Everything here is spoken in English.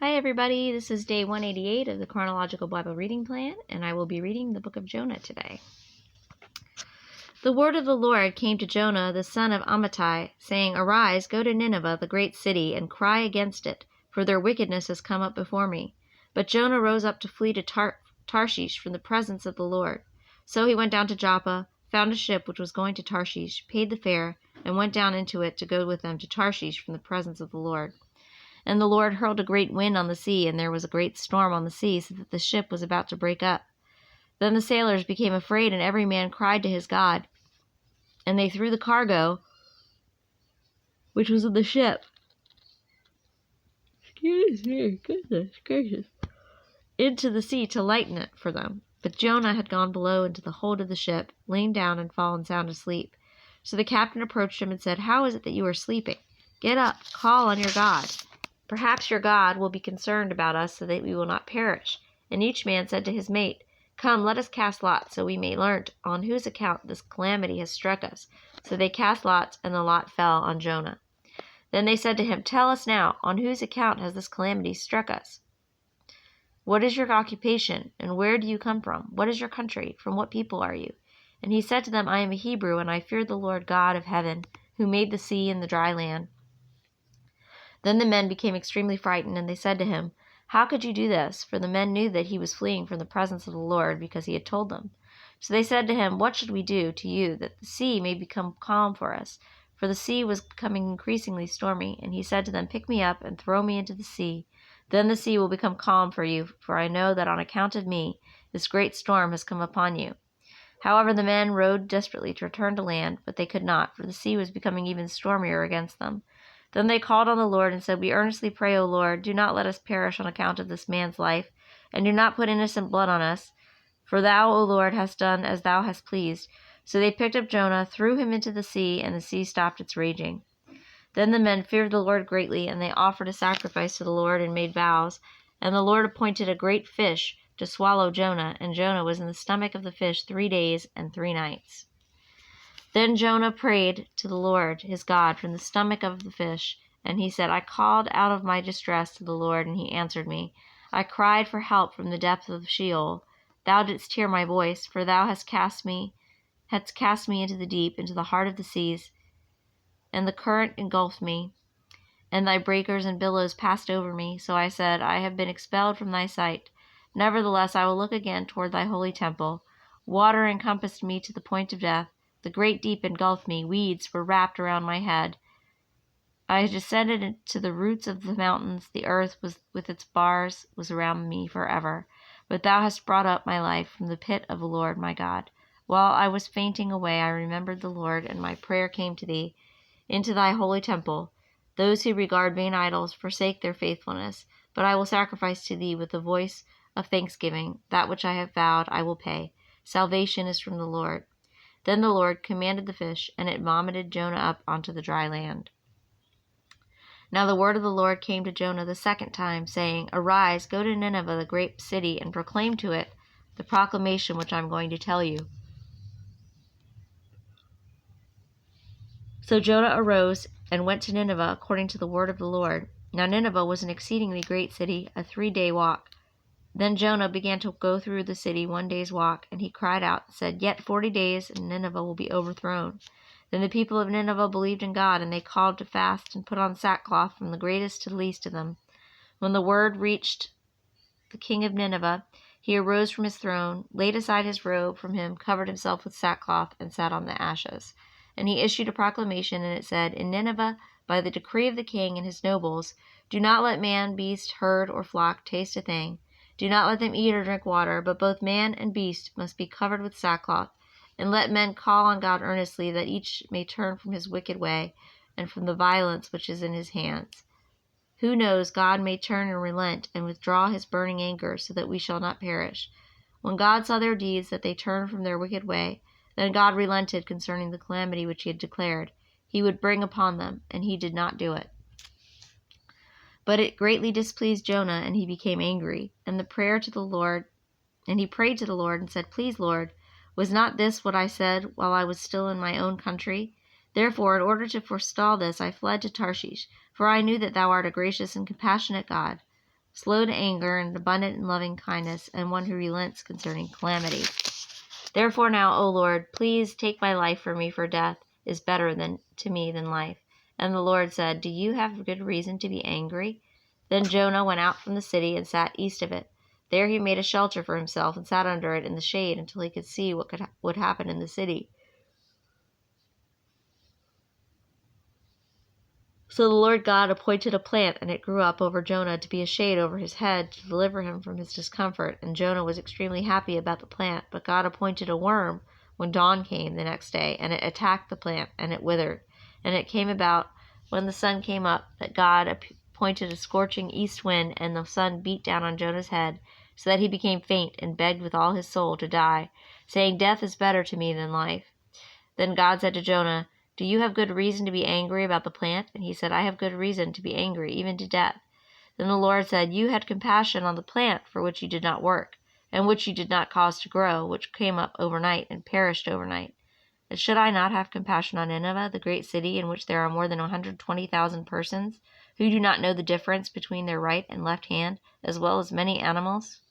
Hi everybody, this is day 188 of the Chronological Bible Reading Plan, and I will be reading the book of Jonah today. The word of the Lord came to Jonah, the son of Amittai, saying, Arise, go to Nineveh, the great city, and cry against it, for their wickedness has come up before me. But Jonah rose up to flee to Tarshish from the presence of the Lord. So he went down to Joppa, found a ship which was going to Tarshish, paid the fare, and went down into it to go with them to Tarshish from the presence of the Lord. And the Lord hurled a great wind on the sea, and there was a great storm on the sea, so that the ship was about to break up. Then the sailors became afraid, and every man cried to his God. And they threw the cargo, which was in the ship, goodness gracious, into the sea to lighten it for them. But Jonah had gone below into the hold of the ship, lain down and fallen sound asleep. So the captain approached him and said, How is it that you are sleeping? Get up, call on your God. Perhaps your God will be concerned about us so that we will not perish. And each man said to his mate, Come, let us cast lots, so we may learn on whose account this calamity has struck us. So they cast lots, and the lot fell on Jonah. Then they said to him, Tell us now, on whose account has this calamity struck us? What is your occupation, and where do you come from? What is your country? From what people are you? And he said to them, I am a Hebrew, and I fear the Lord God of heaven, who made the sea and the dry land. Then the men became extremely frightened, and they said to him, How could you do this? For the men knew that he was fleeing from the presence of the Lord, because he had told them. So they said to him, What should we do to you, that the sea may become calm for us? For the sea was becoming increasingly stormy. And he said to them, Pick me up, and throw me into the sea. Then the sea will become calm for you, for I know that on account of me this great storm has come upon you. However, the men rowed desperately to return to land, but they could not, for the sea was becoming even stormier against them. Then they called on the Lord and said, We earnestly pray, O Lord, do not let us perish on account of this man's life, and do not put innocent blood on us. For thou, O Lord, hast done as thou hast pleased. So they picked up Jonah, threw him into the sea, and the sea stopped its raging. Then the men feared the Lord greatly, and they offered a sacrifice to the Lord and made vows. And the Lord appointed a great fish to swallow Jonah, and Jonah was in the stomach of the fish 3 days and 3 nights. Then Jonah prayed to the Lord his God from the stomach of the fish, and he said, I called out of my distress to the Lord, and he answered me. I cried for help from the depth of Sheol. Thou didst hear my voice, for thou hadst cast me into the deep, into the heart of the seas, and the current engulfed me, and thy breakers and billows passed over me. So I said, I have been expelled from thy sight. Nevertheless, I will look again toward thy holy temple. Water encompassed me to the point of death. The great deep engulfed me. Weeds were wrapped around my head. I descended to the roots of the mountains. The earth with its bars was around me forever. But thou hast brought up my life from the pit of the Lord my God. While I was fainting away, I remembered the Lord, and my prayer came to thee, into thy holy temple. Those who regard vain idols forsake their faithfulness, but I will sacrifice to thee with the voice of thanksgiving. That which I have vowed I will pay. Salvation is from the Lord. Then the Lord commanded the fish, and it vomited Jonah up onto the dry land. Now the word of the Lord came to Jonah the second time, saying, Arise, go to Nineveh, the great city, and proclaim to it the proclamation which I am going to tell you. So Jonah arose and went to Nineveh according to the word of the Lord. Now Nineveh was an exceedingly great city, a 3-day walk. Then Jonah began to go through the city 1 day's walk, and he cried out and said, Yet 40 days, and Nineveh will be overthrown. Then the people of Nineveh believed in God, and they called to fast and put on sackcloth from the greatest to the least of them. When the word reached the king of Nineveh, he arose from his throne, laid aside his robe from him, covered himself with sackcloth, and sat on the ashes. And he issued a proclamation, and it said, In Nineveh, by the decree of the king and his nobles, do not let man, beast, herd, or flock taste a thing. Do not let them eat or drink water, but both man and beast must be covered with sackcloth. And let men call on God earnestly, that each may turn from his wicked way, and from the violence which is in his hands. Who knows, God may turn and relent, and withdraw his burning anger, so that we shall not perish. When God saw their deeds, that they turned from their wicked way, then God relented concerning the calamity which he had declared he would bring upon them, and he did not do it. But it greatly displeased Jonah, and he became angry. And he prayed to the Lord and said, Please, Lord, was not this what I said while I was still in my own country? Therefore, in order to forestall this, I fled to Tarshish, for I knew that thou art a gracious and compassionate God, slow to anger, and abundant in loving kindness, and one who relents concerning calamity. Therefore now, O Lord, please take my life from me, for death is better to me than life. And the Lord said, Do you have good reason to be angry? Then Jonah went out from the city and sat east of it. There he made a shelter for himself and sat under it in the shade until he could see what would happen in the city. So the Lord God appointed a plant, and it grew up over Jonah to be a shade over his head, to deliver him from his discomfort. And Jonah was extremely happy about the plant. But God appointed a worm when dawn came the next day, and it attacked the plant, and it withered. And it came about, when the sun came up, that God appointed a scorching east wind, and the sun beat down on Jonah's head, so that he became faint, and begged with all his soul to die, saying, Death is better to me than life. Then God said to Jonah, Do you have good reason to be angry about the plant? And he said, I have good reason to be angry, even to death. Then the Lord said, You had compassion on the plant for which you did not work, and which you did not cause to grow, which came up overnight and perished overnight. And should I not have compassion on Nineveh, the great city in which there are more than 120,000 persons, who do not know the difference between their right and left hand, as well as many animals?